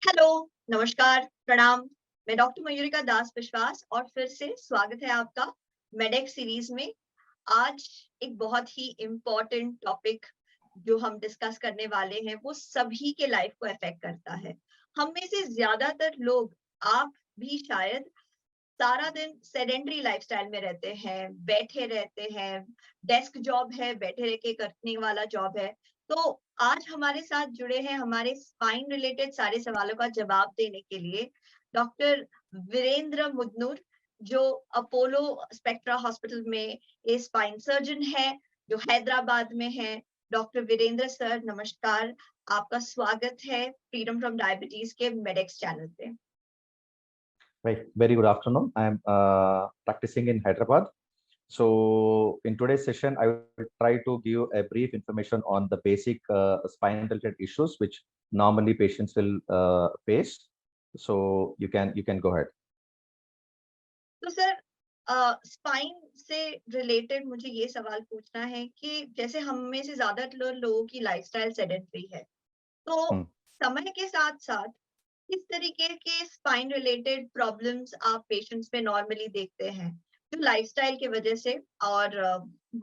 Hello, नमस्कार, प्रणाम। मैं डॉक्टर मयूरिका दास विश्वास और फिर से स्वागत है आपका मेडेक्स सीरीज में। आज एक बहुत ही इम्पोर्टेंट टॉपिक जो हम डिस्कस करने वाले हैं वो सभी के लाइफ को अफेक्ट करता है। हम में से ज्यादातर लोग, आप भी शायद, सारा दिन सेडेंटरी लाइफस्टाइल में रहते हैं, बैठे रहते हैं, डेस्क जॉब है, बैठे रह के करने वाला जॉब है। तो आज हमारे साथ जुड़े हैं हमारे स्पाइन रिलेटेड सारे सवालों का जवाब देने के लिए डॉक्टर वीरेंद्र मुदनूर, जो अपोलो स्पेक्ट्रा हॉस्पिटल में ए स्पाइन सर्जन है, जो हैदराबाद में है। डॉक्टर वीरेंद्र सर, नमस्कार। आपका स्वागत है फ्रीडम फ्रॉम डायबिटीज के मेडेक्स चैनल पे। Right. Very good afternoon. I am practicing in Hyderabad. So in today's session, I will try to give a brief information on the basic spine-related issues which normally patients will face. So you can go ahead. तो sir, spine से related मुझे ये सवाल पूछना है कि जैसे हम में से ज्यादातर लोगों की लाइफस्टाइल सेडेंटरी है, तो समय के साथ साथ किस तरीके के स्पाइन रिलेटेड प्रॉब्लम्स आप पेशेंट्स में नॉर्मली देखते हैं जो लाइफस्टाइल की वजह से और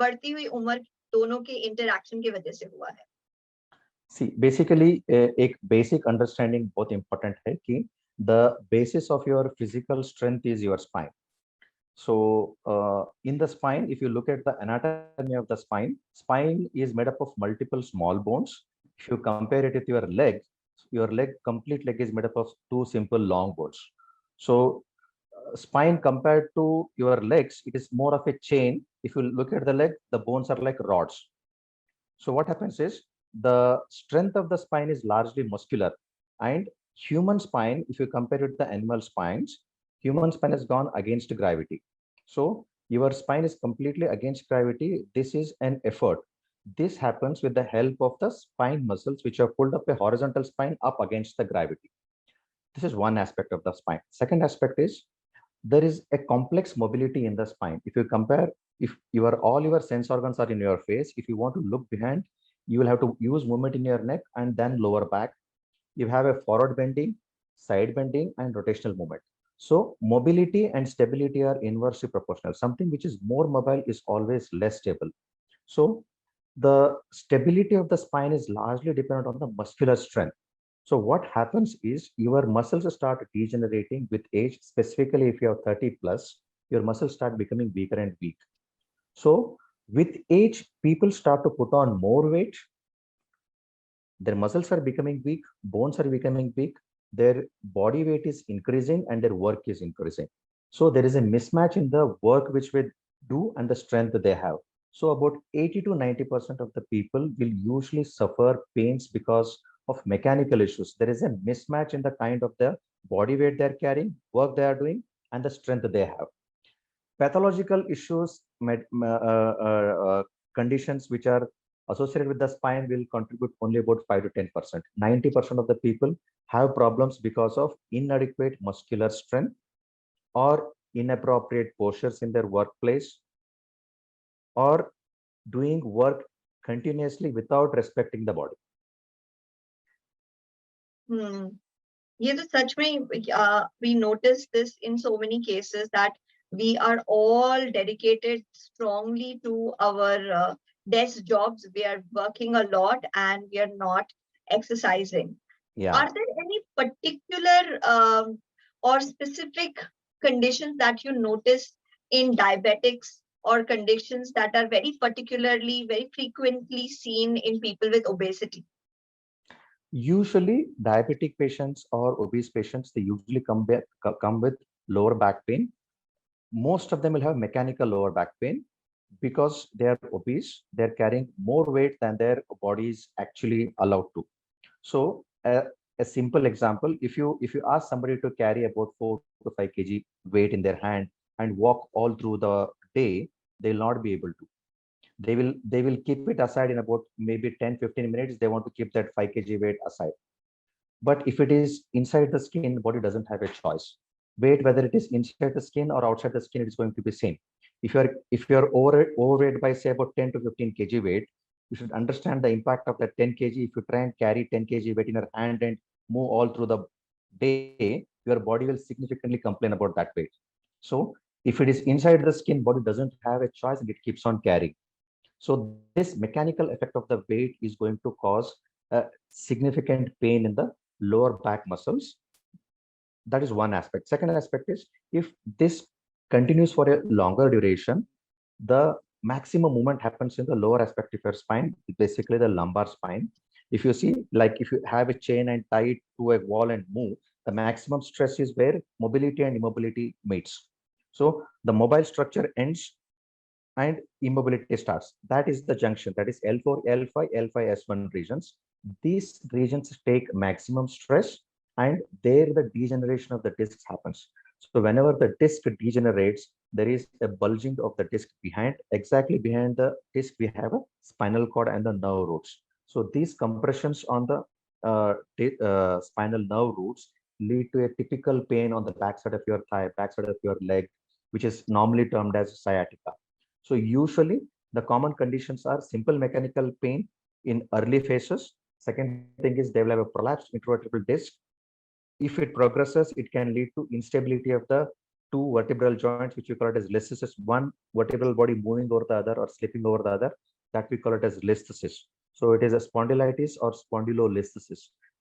बढ़ती हुई उम्र दोनों के इंटरैक्शन की वजह से हुआ है? See, basically, एक basic understanding बहुत important है कि the basis of your physical strength is your spine. So in the spine, if you look at the anatomy of the spine is made up of multiple small bones. If you compare it with your complete leg is made up of two simple long bones. So spine compared to your legs, it is more of a chain. If you look at the leg, the bones are like rods. So what happens is the strength of the spine is largely muscular, and human spine, if you compare it with the animal spines, human spine has gone against gravity. So your spine is completely against gravity. This is an effort. This happens with the help of the spine muscles, which have pulled up a horizontal spine up against the gravity. This is one aspect of the spine. Second aspect is there is a complex mobility in the spine. If you compare, if all your sense organs are in your face, if you want to look behind, you will have to use movement in your neck and then lower back. You have a forward bending, side bending, and rotational movement. So mobility and stability are inversely proportional. Something which is more mobile is always less stable. So the stability of the spine is largely dependent on the muscular strength. So what happens is your muscles start degenerating with age, specifically if you have 30 plus, your muscles start becoming weaker and weak. So with age, people start to put on more weight. Their muscles are becoming weak, bones are becoming weak, their body weight is increasing and their work is increasing. So there is a mismatch in the work which we do and the strength that they have. So about 80 to 90% of the people will usually suffer pains because of mechanical issues. There is a mismatch in the kind of the body weight they're carrying, work they are doing, and the strength that they have. Pathological issues, conditions which are associated with the spine will contribute only about 5 to 10%. 90% of the people have problems because of inadequate muscular strength or inappropriate postures in their workplace or doing work continuously without respecting the body. ये तो सच में we notice this in so many cases that we are all dedicated strongly to our desk jobs. We are working a lot and we are not exercising. Yeah. Are there any particular or specific conditions that you notice in diabetics or conditions that are very frequently seen in people with obesity? Usually diabetic patients or obese patients, they usually come with lower back pain. Most of them will have mechanical lower back pain because they are obese. They're carrying more weight than their body is actually allowed to. So a simple example, if you ask somebody to carry about 4 to 5 kg weight in their hand and walk all through the day, they will not be able to. They will keep it aside in about maybe 10-15 minutes. They want to keep that 5 kg weight aside. But if it is inside the skin, body doesn't have a choice. Weight, whether it is inside the skin or outside the skin, it is going to be same. If you're overweight by say about 10 to 15 kg weight, you should understand the impact of that 10 kg. If you try and carry 10 kg weight in your hand and move all through the day, your body will significantly complain about that weight. So if it is inside the skin, body doesn't have a choice and it keeps on carrying. So this mechanical effect of the weight is going to cause a significant pain in the lower back muscles. That is one aspect. Second aspect is, if this continues for a longer duration, the maximum movement happens in the lower aspect of your spine, basically the lumbar spine. If you see, like if you have a chain and tie it to a wall and move, the maximum stress is where mobility and immobility meets. So the mobile structure ends and immobility starts. That is the junction. That is L4, L5, L5, S1 regions. These regions take maximum stress, and there the degeneration of the discs happens. So whenever the disc degenerates, there is a bulging of the disc behind. Exactly behind the disc, we have a spinal cord and the nerve roots. So these compressions on the spinal nerve roots lead to a typical pain on the backside of your thigh, backside of your leg, which is normally termed as sciatica. So usually the common conditions are simple mechanical pain in early phases. Second thing is they will have a prolapsed intervertebral disc. If it progresses, it can lead to instability of the two vertebral joints, which we call it as listhesis. One vertebral body moving over the other or slipping over the other, that we call it as listhesis. So it is a spondylitis or spondylolisthesis.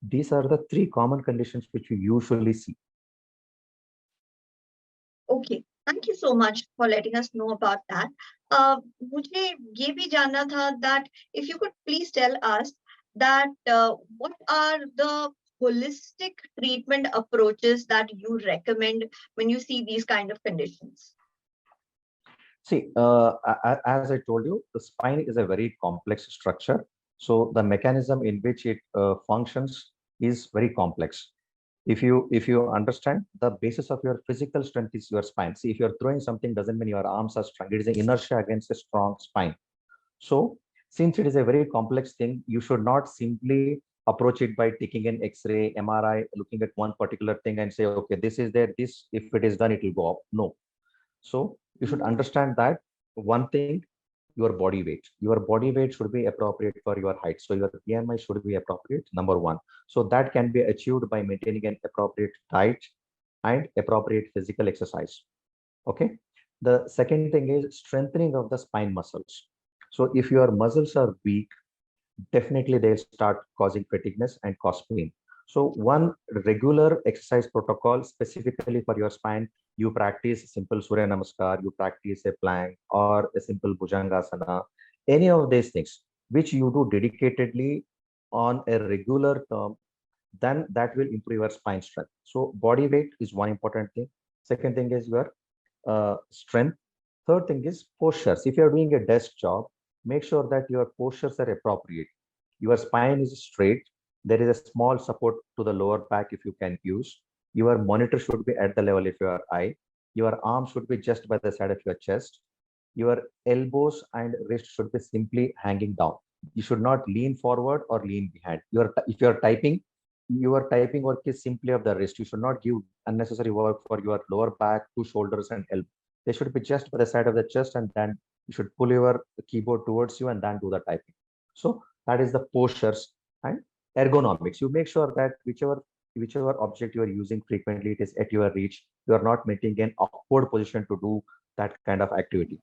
These are the three common conditions which we usually see. Okay, thank you so much for letting us know about that. मुझे ये भी जानना था that if you could please tell us that what are the holistic treatment approaches that you recommend when you see these kind of conditions? See, as I told you, the spine is a very complex structure. So the mechanism in which it functions is very complex. If you understand, the basis of your physical strength is your spine. See, if you're throwing something, doesn't mean your arms are strong. It is an inertia against a strong spine. So since it is a very complex thing, you should not simply approach it by taking an X-ray, MRI, looking at one particular thing and say, okay, this is there. This, if it is done, it will go up. No. So you should understand that one thing, your body weight. Your body weight should be appropriate for your height. So your BMI should be appropriate, number one. So that can be achieved by maintaining an appropriate diet and appropriate physical exercise. Okay. The second thing is strengthening of the spine muscles. So if your muscles are weak, definitely they'll start causing fatigueness and cause pain. So one regular exercise protocol specifically for your spine, you practice simple Surya Namaskar, you practice a plank or a simple Bhujangasana, any of these things, which you do dedicatedly on a regular term, then that will improve your spine strength. So body weight is one important thing. Second thing is your strength. Third thing is postures. If you're doing a desk job, make sure that your postures are appropriate. Your spine is straight. There is a small support to the lower back if you can use. Your monitor should be at the level of your eye. Your arm should be just by the side of your chest. Your elbows and wrist should be simply hanging down. You should not lean forward or lean behind. If you're typing, your typing work is simply of the wrist. You should not give unnecessary work for your lower back, two shoulders, and elbow. They should be just by the side of the chest, and then you should pull your keyboard towards you and then do the typing. So that is the postures and ergonomics. You make sure that whichever object you are using frequently, it is at your reach. You are not making an awkward position to do that kind of activity.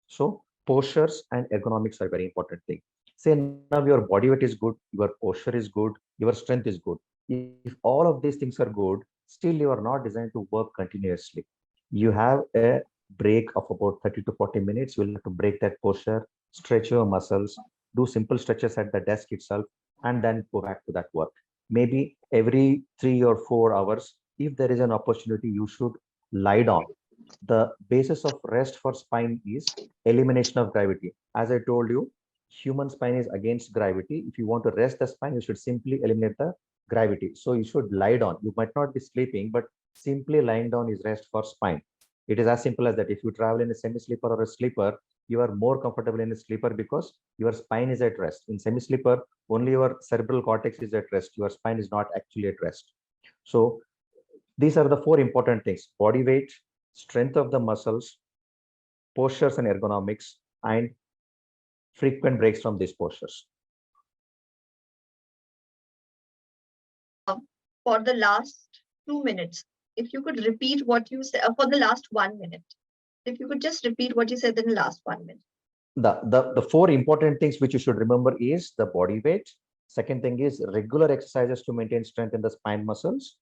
So postures and ergonomics are very important thing. Say now your body weight is good, your posture is good, your strength is good. If all of these things are good, still you are not designed to work continuously. You have a break of about 30 to 40 minutes. You will have to break that posture, stretch your muscles, do simple stretches at the desk itself, and then go back to that work. Maybe every 3 or 4 hours, if there is an opportunity, you should lie down. The basis of rest for spine is elimination of gravity. As I told you, human spine is against gravity. If you want to rest the spine, you should simply eliminate the gravity. So you should lie down. You might not be sleeping, but simply lying down is rest for spine. It is as simple as that. If you travel in a semi-sleeper or a sleeper, you are more comfortable in a sleeper because your spine is at rest. In semi-sleeper, only your cerebral cortex is at rest. Your spine is not actually at rest. So these are the four important things: body weight, strength of the muscles, postures and ergonomics, and frequent breaks from these postures. For the last 2 minutes, if you could repeat what you said for the last 1 minute, if you could just repeat what you said in the last 1 minute. The four important things which you should remember is the body weight. Second thing is regular exercises to maintain strength in the spine muscles,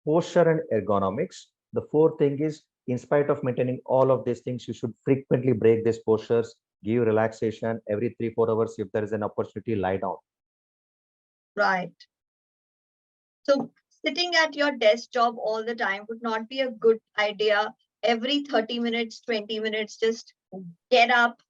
posture and ergonomics. The fourth thing is, in spite of maintaining all of these things, you should frequently break these postures, give relaxation every 3-4 hours. If there is an opportunity, lie down. Right. So sitting at your desk job all the time would not be a good idea. Every 30 minutes, 20 minutes, just get up,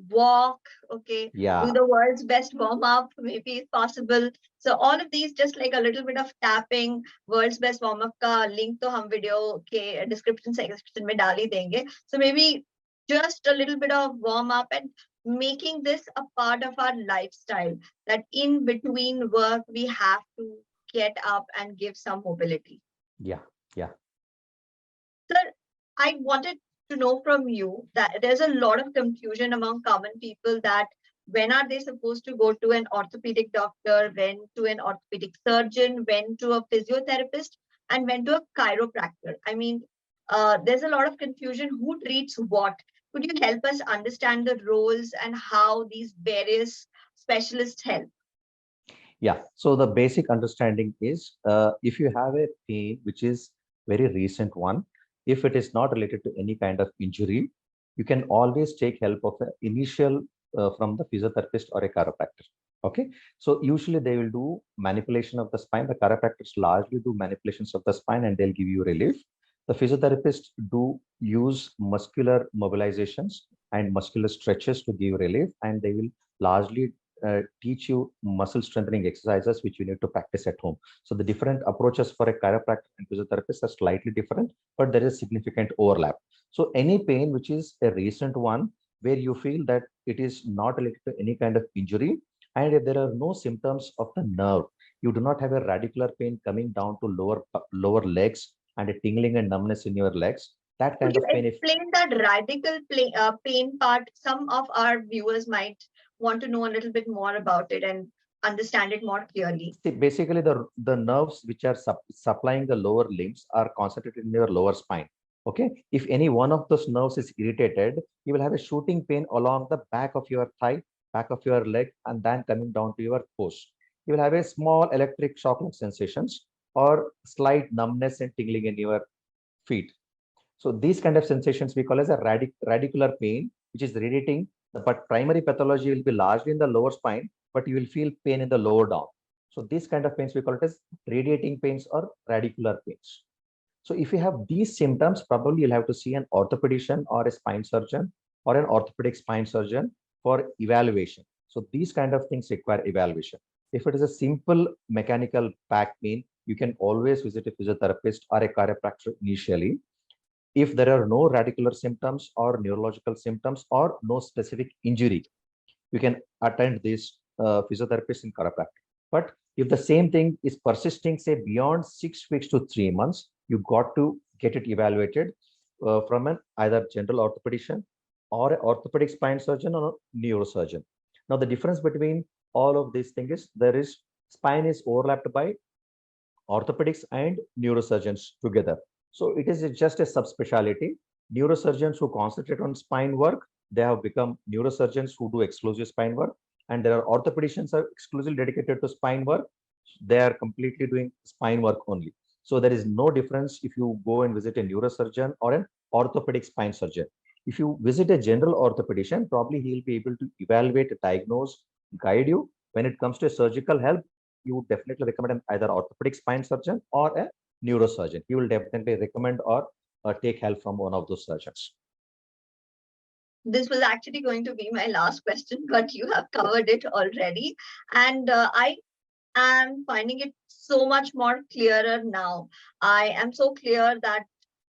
walk, okay, Yeah. do the world's best warm up, maybe if possible. So all of these, just like a little bit of tapping, world's best warm up ka link to hum video ke description section mein dal hi denge. So maybe just a little bit of warm up and making this a part of our lifestyle, that in between work we have to get up and give some mobility. Yeah. Sir, I wanted to know from you that there's a lot of confusion among common people that when are they supposed to go to an orthopedic doctor, when to an orthopedic surgeon, when to a physiotherapist, and when to a chiropractor. I mean, there's a lot of confusion. Who treats what? Could you help us understand the roles and how these various specialists help? Yeah. So the basic understanding is, if you have a pain which is very recent one, if it is not related to any kind of injury, you can always take help of an initial from the physiotherapist or a chiropractor. Okay. So usually they will do manipulation of the spine. The chiropractors largely do manipulations of the spine and they'll give you relief. The physiotherapists do use muscular mobilizations and muscular stretches to give relief, and they will largely teach you muscle strengthening exercises which you need to practice at home. So the different approaches for a chiropractor and physiotherapist are slightly different, but there is significant overlap. So any pain which is a recent one where you feel that it is not related to any kind of injury, and if there are no symptoms of the nerve, you do not have a radicular pain coming down to lower legs and a tingling and numbness in your legs, that Could kind you of pain, if explain that radical pain part? Some of our viewers might want to know a little bit more about it and understand it more clearly. see, basically the nerves which are supplying the lower limbs are concentrated in your lower spine. Okay, if any one of those nerves is irritated, you will have a shooting pain along the back of your thigh, back of your leg, and then coming down to your toes. You will have a small electric shock like sensations or slight numbness and tingling in your feet. So these kind of sensations we call as a radicular pain, which is radiating, but primary pathology will be largely in the lower spine, but you will feel pain in the lower down. So these kind of pains we call it as radiating pains or radicular pains. So if you have these symptoms, probably you'll have to see an orthopedician or a spine surgeon or an orthopedic spine surgeon for evaluation. So these kind of things require evaluation. If it is a simple mechanical back pain, you can always visit a physiotherapist or a chiropractor initially. If there are no radicular symptoms or neurological symptoms or no specific injury, you can attend this physiotherapist in chiropractic. But if the same thing is persisting, say beyond 6 weeks to 3 months, you got to get it evaluated from an either general orthopedician or an orthopedic spine surgeon or a neurosurgeon. Now, the difference between all of these things is there is spine is overlapped by orthopedics and neurosurgeons together. So it is just a subspecialty. Neurosurgeons who concentrate on spine work, they have become neurosurgeons who do exclusive spine work. And there are orthopedicians are exclusively dedicated to spine work. They are completely doing spine work only. So there is no difference if you go and visit a neurosurgeon or an orthopedic spine surgeon. If you visit a general orthopedician, probably he will be able to evaluate, diagnose, guide you. When it comes to surgical help, you would definitely recommend an either orthopedic spine surgeon or a neurosurgeon. He will definitely recommend or take help from one of those surgeons. This was actually going to be my last question, but you have covered it already. And I am finding it so much more clearer now. I am so clear that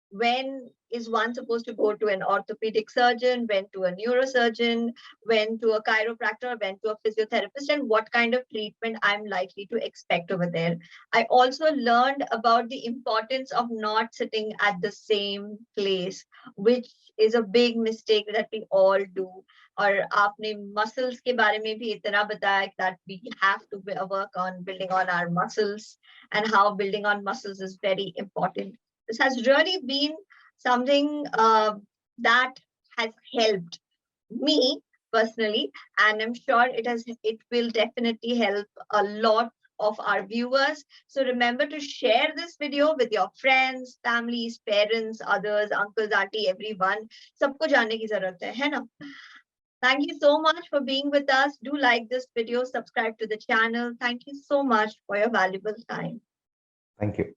when is one supposed to go to an orthopedic surgeon, when to a neurosurgeon, when to a chiropractor, when to a physiotherapist, and what kind of treatment I'm likely to expect over there. I also learned about the importance of not sitting at the same place, which is a big mistake that we all do. और आपने muscles के बारे में भी इतना बताया that we have to work on building on our muscles and how building on muscles is very important. This has really been something that has helped me personally, and I'm sure it will definitely help a lot of our viewers. So remember to share this video with your friends, families, parents, others, uncles, auntie, everyone. सबको जानने की जरूरत है ना? Thank you so much for being with us. Do like this video, subscribe to the channel. Thank you so much for your valuable time. Thank you.